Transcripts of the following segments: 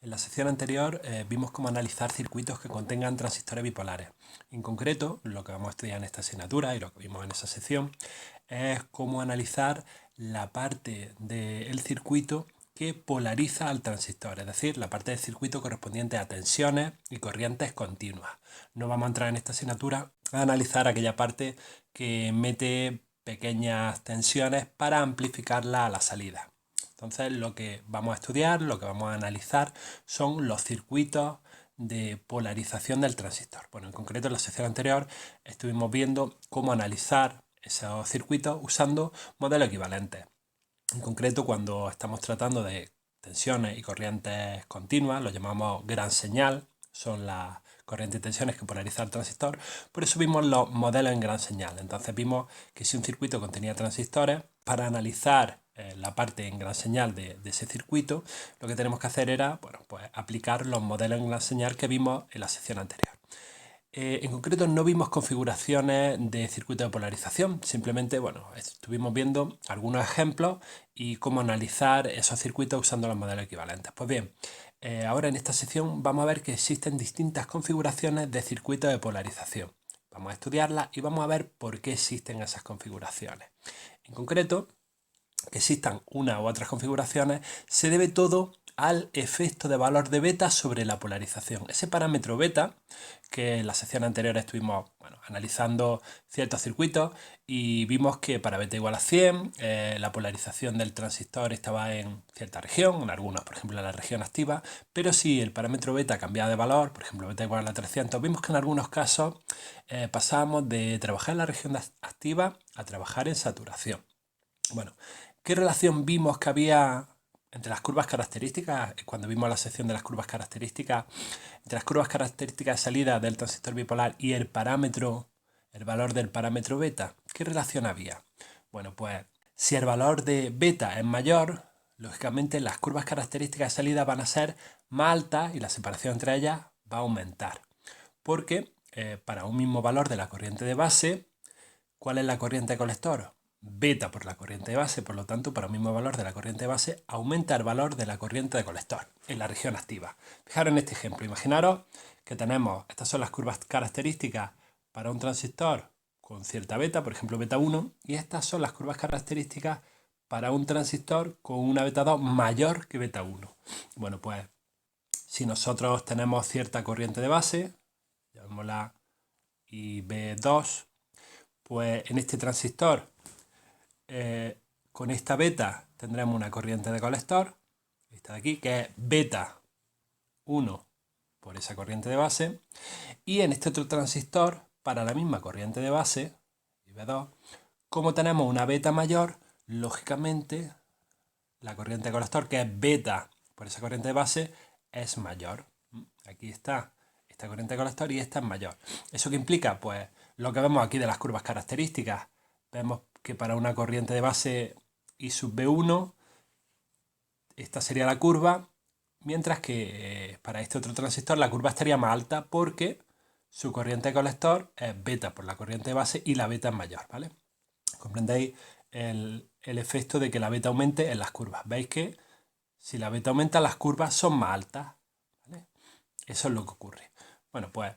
En la sección anterior vimos cómo analizar circuitos que contengan transistores bipolares. En concreto, lo que vamos a estudiar en esta asignatura y lo que vimos en esa sección es cómo analizar la parte del circuito que polariza al transistor, es decir, la parte del circuito correspondiente a tensiones y corrientes continuas. No vamos a entrar en esta asignatura a analizar aquella parte que mete pequeñas tensiones para amplificarla a la salida. Entonces lo que vamos a estudiar, lo que vamos a analizar son los circuitos de polarización del transistor. Bueno, en concreto en la sección anterior estuvimos viendo cómo analizar esos circuitos usando modelos equivalentes. En concreto, cuando estamos tratando de tensiones y corrientes continuas, lo llamamos gran señal, son las corrientes y tensiones que polarizan el transistor. Por eso vimos los modelos en gran señal. Entonces vimos que si un circuito contenía transistores, para analizar la parte en gran señal de ese circuito, lo que tenemos que hacer era pues aplicar los modelos en gran señal que vimos en la sección anterior. En concreto no vimos configuraciones de circuito de polarización, simplemente estuvimos viendo algunos ejemplos y cómo analizar esos circuitos usando los modelos equivalentes. Pues bien, ahora en esta sección vamos a ver que existen distintas configuraciones de circuitos de polarización. Vamos a estudiarlas y vamos a ver por qué existen esas configuraciones. En concreto, que existan una u otras configuraciones se debe todo al efecto de valor de beta sobre la polarización. Ese parámetro beta, que en la sección anterior estuvimos analizando ciertos circuitos y vimos que para beta igual a 100 la polarización del transistor estaba en cierta región, en algunos, por ejemplo, en la región activa, pero si el parámetro beta cambiaba de valor, por ejemplo, beta igual a 300, vimos que en algunos casos pasábamos de trabajar en la región activa a trabajar en saturación. Bueno, ¿qué relación vimos que había entre las curvas características, cuando vimos la sección de las curvas características, entre las curvas características de salida del transistor bipolar y el valor del parámetro beta? ¿Qué relación había? Bueno, pues si el valor de beta es mayor, lógicamente las curvas características de salida van a ser más altas y la separación entre ellas va a aumentar. Porque para un mismo valor de la corriente de base, ¿cuál es la corriente de colector? Beta por la corriente de base, por lo tanto, para un mismo valor de la corriente de base, aumenta el valor de la corriente de colector en la región activa. Fijaros en este ejemplo, imaginaros que tenemos, estas son las curvas características para un transistor con cierta beta, por ejemplo beta 1, y estas son las curvas características para un transistor con una beta 2 mayor que beta 1. Bueno, pues si nosotros tenemos cierta corriente de base, llamémosla IB2, pues en este transistor con esta beta tendremos una corriente de colector, esta de aquí, que es beta 1 por esa corriente de base, y en este otro transistor, para la misma corriente de base, IB2, como tenemos una beta mayor, lógicamente la corriente de colector, que es beta por esa corriente de base, es mayor. Aquí está esta corriente de colector y esta es mayor. ¿Eso qué implica? Pues lo que vemos aquí de las curvas características. Vemos que para una corriente de base I sub B1, esta sería la curva, mientras que para este otro transistor la curva estaría más alta porque su corriente de colector es beta por la corriente de base y la beta es mayor, ¿vale? ¿Comprendéis el efecto de que la beta aumente en las curvas? ¿Veis que si la beta aumenta, las curvas son más altas? ¿Vale? Eso es lo que ocurre. Bueno, pues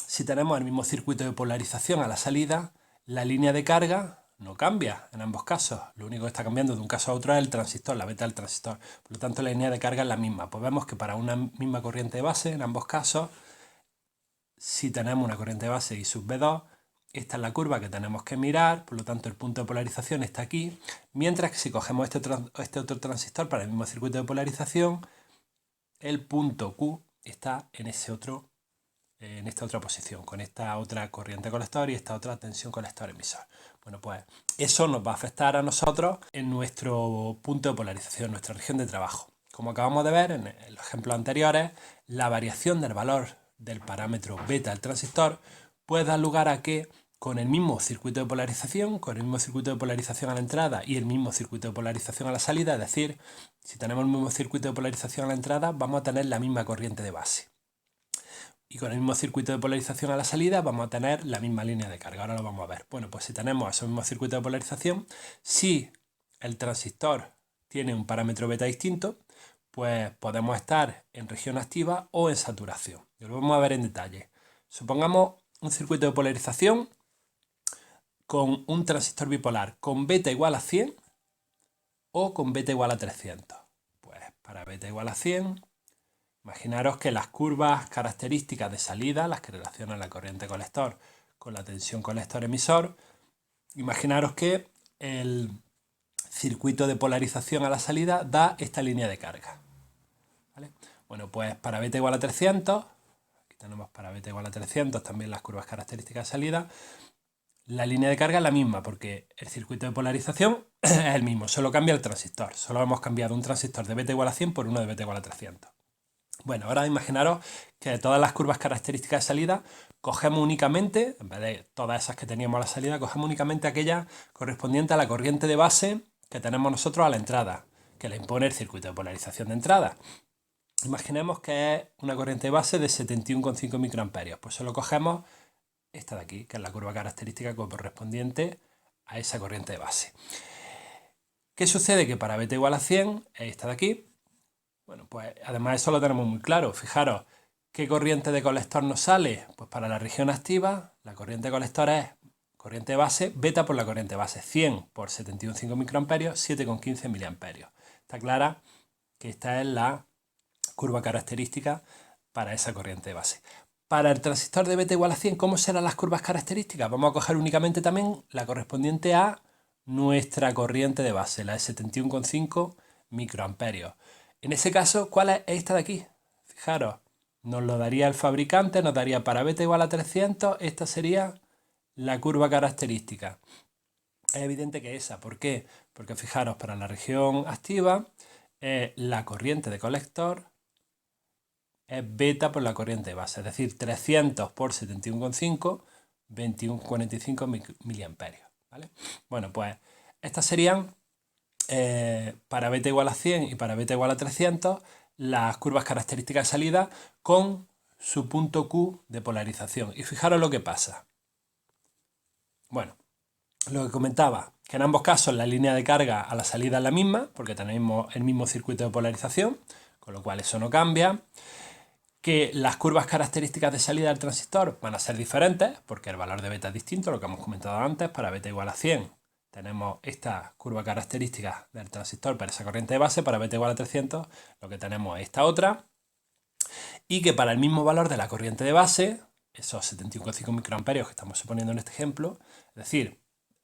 si tenemos el mismo circuito de polarización a la salida, la línea de carga no cambia en ambos casos. Lo único que está cambiando de un caso a otro es el transistor, la beta del transistor. Por lo tanto, la línea de carga es la misma. Pues vemos que para una misma corriente de base, en ambos casos, si tenemos una corriente de base I sub B2, esta es la curva que tenemos que mirar, por lo tanto el punto de polarización está aquí, mientras que si cogemos este otro transistor para el mismo circuito de polarización, el punto Q está en esta otra posición, con esta otra corriente colector y esta otra tensión colector emisor. Bueno, pues eso nos va a afectar a nosotros en nuestro punto de polarización, nuestra región de trabajo. Como acabamos de ver en los ejemplos anteriores, la variación del valor del parámetro beta del transistor puede dar lugar a que con el mismo circuito de polarización, a la entrada y el mismo circuito de polarización a la salida, es decir, si tenemos el mismo circuito de polarización a la entrada, vamos a tener la misma corriente de base. y con el mismo circuito de polarización a la salida vamos a tener la misma línea de carga. Ahora lo vamos a ver. Bueno, pues si tenemos esos mismos circuitos de polarización, si el transistor tiene un parámetro beta distinto, pues podemos estar en región activa o en saturación. Y lo vamos a ver en detalle. Supongamos un circuito de polarización con un transistor bipolar con beta igual a 100 o con beta igual a 300. Pues para beta igual a 100, imaginaros que las curvas características de salida, las que relacionan la corriente colector con la tensión colector-emisor, imaginaros que el circuito de polarización a la salida da esta línea de carga. ¿Vale? Bueno, pues para beta igual a 300, aquí tenemos para beta igual a 300 también las curvas características de salida, la línea de carga es la misma porque el circuito de polarización es el mismo, solo cambia el transistor. Solo hemos cambiado un transistor de beta igual a 100 por uno de beta igual a 300. Bueno, ahora imaginaros que de todas las curvas características de salida cogemos únicamente, en vez de todas esas que teníamos a la salida, cogemos únicamente aquella correspondiente a la corriente de base que tenemos nosotros a la entrada, que le impone el circuito de polarización de entrada. Imaginemos que es una corriente de base de 71,5 microamperios. Pues solo cogemos esta de aquí, que es la curva característica correspondiente a esa corriente de base. ¿Qué sucede? Que para beta igual a 100 es esta de aquí. Bueno, pues además eso lo tenemos muy claro. Fijaros, ¿qué corriente de colector nos sale? Pues para la región activa, la corriente de colector es corriente de base, beta por la corriente de base, 100 por 71,5 microamperios, 7,15 miliamperios. Está clara que esta es la curva característica para esa corriente de base. Para el transistor de beta igual a 100, ¿cómo serán las curvas características? Vamos a coger únicamente también la correspondiente a nuestra corriente de base, la de 71,5 microamperios. En ese caso, ¿cuál es esta de aquí? Fijaros, nos lo daría el fabricante, nos daría para beta igual a 300, esta sería la curva característica. Es evidente que esa, ¿por qué? Porque fijaros, para la región activa, la corriente de colector es beta por la corriente de base, es decir, 300 por 71,5, 21,45 miliamperios. ¿Vale? Bueno, pues estas serían, para beta igual a 100 y para beta igual a 300, las curvas características de salida con su punto Q de polarización. Y fijaros lo que pasa. Bueno, lo que comentaba, que en ambos casos la línea de carga a la salida es la misma, porque tenemos el mismo circuito de polarización, con lo cual eso no cambia. Que las curvas características de salida del transistor van a ser diferentes, porque el valor de beta es distinto, lo que hemos comentado antes. Para beta igual a 100 tenemos esta curva característica del transistor para esa corriente de base, para beta igual a 300 lo que tenemos es esta otra, y que para el mismo valor de la corriente de base, esos 71,5 microamperios que estamos suponiendo en este ejemplo, es decir,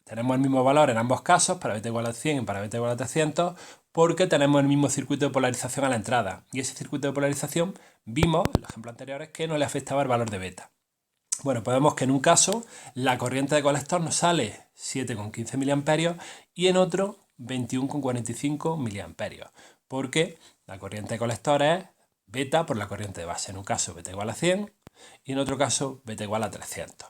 tenemos el mismo valor en ambos casos, para beta igual a 100 y para beta igual a 300, porque tenemos el mismo circuito de polarización a la entrada. Y ese circuito de polarización vimos en los ejemplos anteriores que no le afectaba el valor de beta. Bueno, pues vemos que en un caso la corriente de colector nos sale 7,15 miliamperios y en otro 21,45 miliamperios, porque la corriente de colector es beta por la corriente de base. En un caso beta igual a 100 y en otro caso beta igual a 300.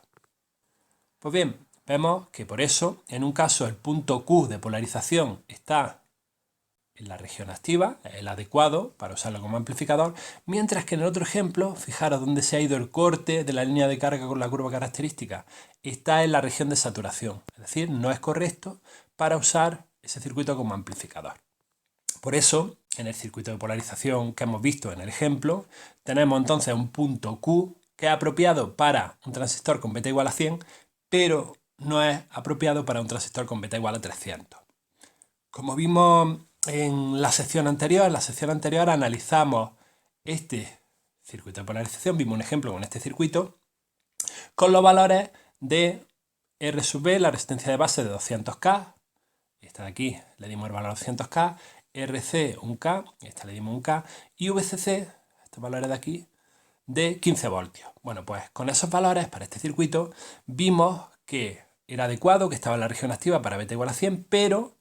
Pues bien, vemos que por eso, en un caso el punto Q de polarización está en la región activa, es el adecuado para usarlo como amplificador, mientras que en el otro ejemplo, fijaros dónde se ha ido el corte de la línea de carga con la curva característica, está en la región de saturación, es decir, no es correcto para usar ese circuito como amplificador. Por eso, en el circuito de polarización que hemos visto en el ejemplo, tenemos entonces un punto Q que es apropiado para un transistor con beta igual a 100, pero no es apropiado para un transistor con beta igual a 300. Como vimos en la sección anterior, analizamos este circuito de polarización, vimos un ejemplo con este circuito, con los valores de R sub B, la resistencia de base de 200K, esta de aquí le dimos el valor 200K, RC 1K, esta le dimos 1K, y VCC, estos valores de aquí, de 15 voltios. Bueno, pues con esos valores para este circuito vimos que era adecuado, que estaba en la región activa para beta igual a 100, pero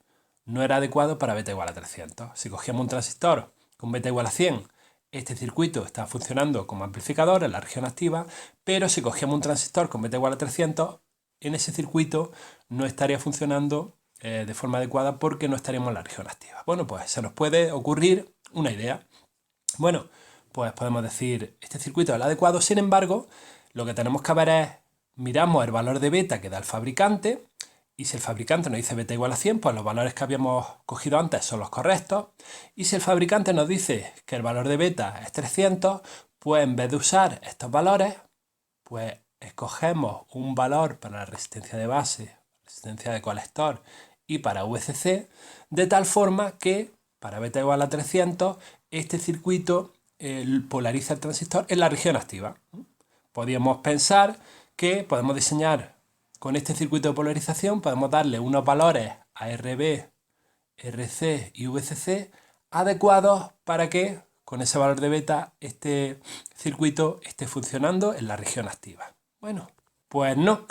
no era adecuado para beta igual a 300. Si cogíamos un transistor con beta igual a 100, este circuito está funcionando como amplificador en la región activa, pero si cogíamos un transistor con beta igual a 300, en ese circuito no estaría funcionando de forma adecuada porque no estaríamos en la región activa. Bueno, pues se nos puede ocurrir una idea. Bueno, pues podemos decir, este circuito es el adecuado. Sin embargo, lo que tenemos que ver es, miramos el valor de beta que da el fabricante, y si el fabricante nos dice beta igual a 100, pues los valores que habíamos cogido antes son los correctos. Y si el fabricante nos dice que el valor de beta es 300, pues en vez de usar estos valores, pues escogemos un valor para la resistencia de base, resistencia de colector y para VCC, de tal forma que para beta igual a 300, este circuito polariza el transistor en la región activa. Podríamos pensar que podemos diseñar con este circuito de polarización, podemos darle unos valores a RB, RC y VCC adecuados para que con ese valor de beta este circuito esté funcionando en la región activa. Bueno, pues no.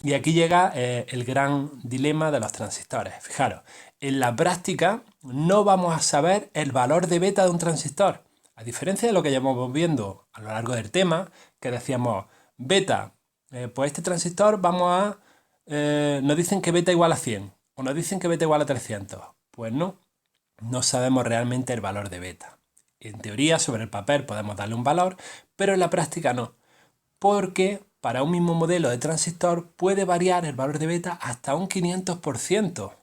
Y aquí llega el gran dilema de los transistores. Fijaros, en la práctica no vamos a saber el valor de beta de un transistor. A diferencia de lo que llevamos viendo a lo largo del tema, que decíamos beta, pues este transistor nos dicen que beta igual a 100 o nos dicen que beta igual a 300. Pues no sabemos realmente el valor de beta. En teoría, sobre el papel podemos darle un valor, pero en la práctica no, porque para un mismo modelo de transistor puede variar el valor de beta hasta un 500%.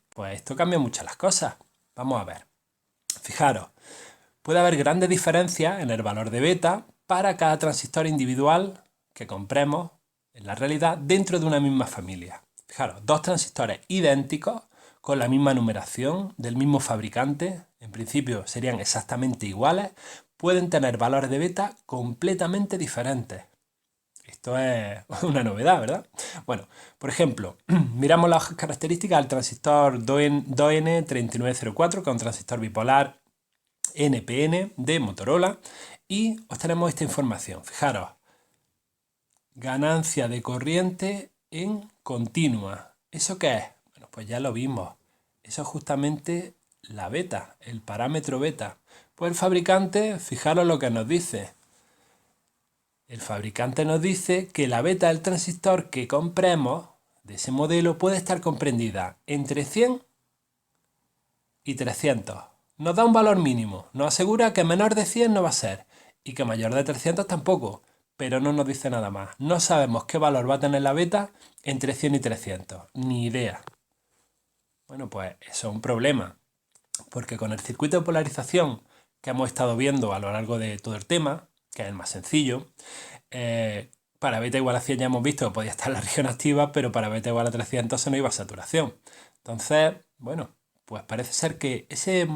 Pues esto cambia mucho las cosas. Vamos a ver. Fijaros, puede haber grandes diferencias en el valor de beta para cada transistor individual que compremos en la realidad dentro de una misma familia. Fijaros, dos transistores idénticos con la misma numeración del mismo fabricante, en principio serían exactamente iguales, pueden tener valores de beta completamente diferentes. Esto es una novedad, ¿verdad? Bueno, por ejemplo, miramos las características del transistor 2N3904, que es un transistor bipolar NPN de Motorola, y obtenemos esta información. Fijaros, ganancia de corriente en continua. ¿Eso qué es? Bueno, pues ya lo vimos. Eso es justamente la beta, el parámetro beta. Pues el fabricante, fijaros lo que nos dice. El fabricante nos dice que la beta del transistor que compremos de ese modelo puede estar comprendida entre 100 y 300. Nos da un valor mínimo. Nos asegura que menor de 100 no va a ser y que mayor de 300 tampoco, pero no nos dice nada más. No sabemos qué valor va a tener la beta entre 100 y 300. Ni idea. Bueno, pues eso es un problema, porque con el circuito de polarización que hemos estado viendo a lo largo de todo el tema, que es el más sencillo, para beta igual a 100 ya hemos visto que podía estar en la región activa, pero para beta igual a 300 se nos iba a saturación. Entonces, bueno, pues parece ser que ese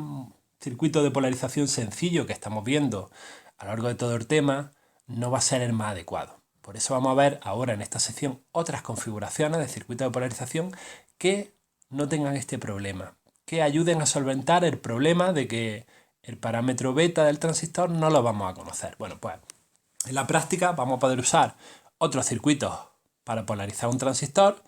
circuito de polarización sencillo que estamos viendo a lo largo de todo el tema no va a ser el más adecuado. Por eso vamos a ver ahora en esta sección otras configuraciones de circuito de polarización que no tengan este problema, que ayuden a solventar el problema de que el parámetro beta del transistor no lo vamos a conocer. Bueno, pues en la práctica vamos a poder usar otros circuitos para polarizar un transistor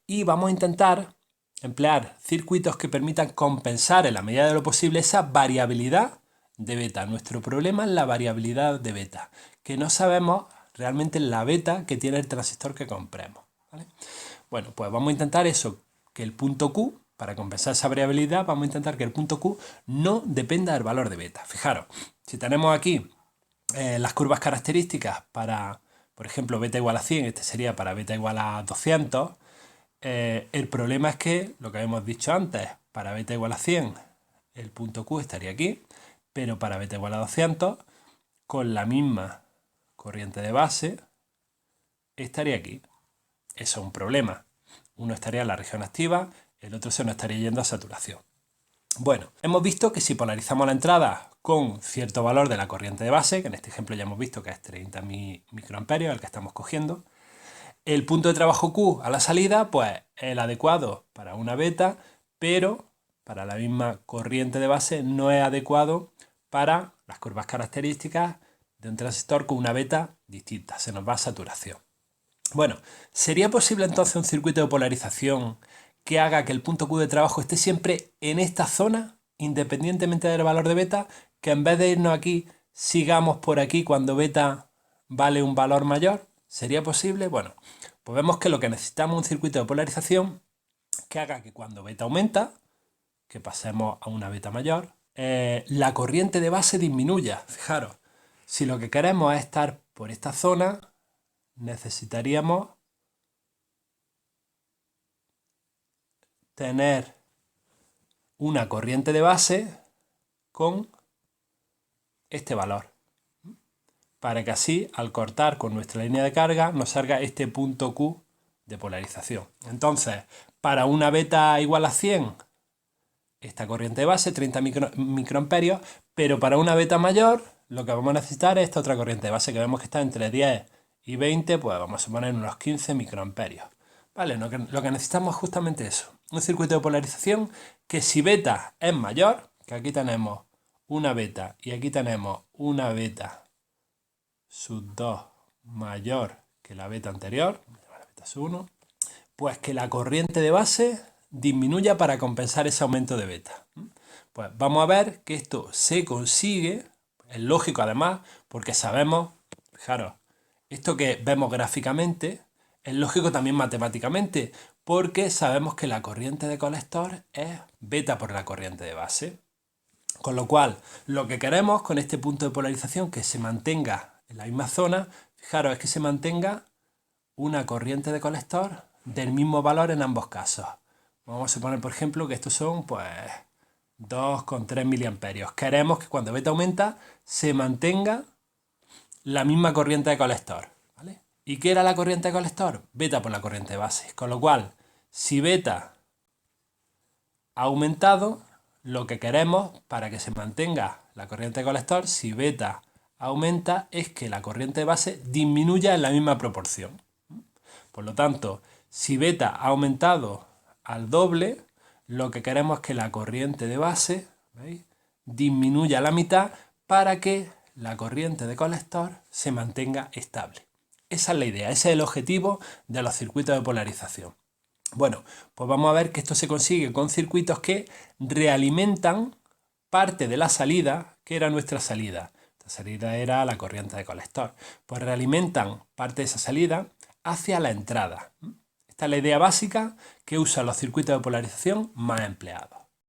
y vamos a intentar emplear circuitos que permitan compensar en la medida de lo posible esa variabilidad de beta. Nuestro problema es la variabilidad de beta, que no sabemos realmente la beta que tiene el transistor que compremos, ¿vale? Bueno, pues vamos a intentar eso, que el punto Q, para compensar esa variabilidad, vamos a intentar que el punto Q no dependa del valor de beta. Fijaros, si tenemos aquí las curvas características para, por ejemplo, beta igual a 100, este sería para beta igual a 200, el problema es que, lo que habíamos dicho antes, para beta igual a 100, el punto Q estaría aquí, pero para beta igual a 200, con la misma corriente de base, estaría aquí. Eso es un problema. Uno estaría en la región activa, el otro se nos estaría yendo a saturación. Bueno, hemos visto que si polarizamos la entrada con cierto valor de la corriente de base, que en este ejemplo ya hemos visto que es 30 microamperios, el que estamos cogiendo, el punto de trabajo Q a la salida, pues es el adecuado para una beta, pero para la misma corriente de base no es adecuado para las curvas características de un transistor con una beta distinta, se nos va a saturación. Bueno, ¿sería posible entonces un circuito de polarización que haga que el punto Q de trabajo esté siempre en esta zona, independientemente del valor de beta, que en vez de irnos aquí, sigamos por aquí cuando beta vale un valor mayor? ¿Sería posible? Bueno, pues vemos que lo que necesitamos es un circuito de polarización que haga que cuando beta aumenta, que pasemos a una beta mayor, la corriente de base disminuya. Fijaros, si lo que queremos es estar por esta zona, necesitaríamos tener una corriente de base con este valor, para que así, al cortar con nuestra línea de carga, nos salga este punto Q de polarización. Entonces, para una beta igual a 100, esta corriente de base, 30 microamperios, pero para una beta mayor, lo que vamos a necesitar es esta otra corriente de base, que vemos que está entre 10 y 20, pues vamos a suponer unos 15 microamperios. Vale, lo que necesitamos es justamente eso, un circuito de polarización que si beta es mayor, que aquí tenemos una beta y aquí tenemos una beta sub 2 mayor que la beta anterior, la beta sub 1, pues que la corriente de base disminuya para compensar ese aumento de beta. Pues vamos a ver que esto se consigue, es lógico además, porque sabemos, fijaros, esto que vemos gráficamente es lógico también matemáticamente, porque sabemos que la corriente de colector es beta por la corriente de base. Con lo cual, lo que queremos con este punto de polarización que se mantenga en la misma zona, fijaros, es que se mantenga una corriente de colector del mismo valor en ambos casos. Vamos a suponer, por ejemplo, que estos son pues 2,3 miliamperios. Queremos que cuando beta aumenta se mantenga la misma corriente de colector, ¿vale? ¿Y qué era la corriente de colector? Beta por la corriente de base. Con lo cual, si beta ha aumentado, lo que queremos para que se mantenga la corriente de colector, si beta aumenta, es que la corriente de base disminuya en la misma proporción. Por lo tanto, si beta ha aumentado al doble, lo que queremos es que la corriente de base, ¿veis?, disminuya a la mitad para que la corriente de colector se mantenga estable. Esa es la idea, ese es el objetivo de los circuitos de polarización. Bueno, pues vamos a ver que esto se consigue con circuitos que realimentan parte de la salida, que era nuestra salida. Esta salida era la corriente de colector. Pues realimentan parte de esa salida hacia la entrada. Esta es la idea básica que usan los circuitos de polarización más empleados.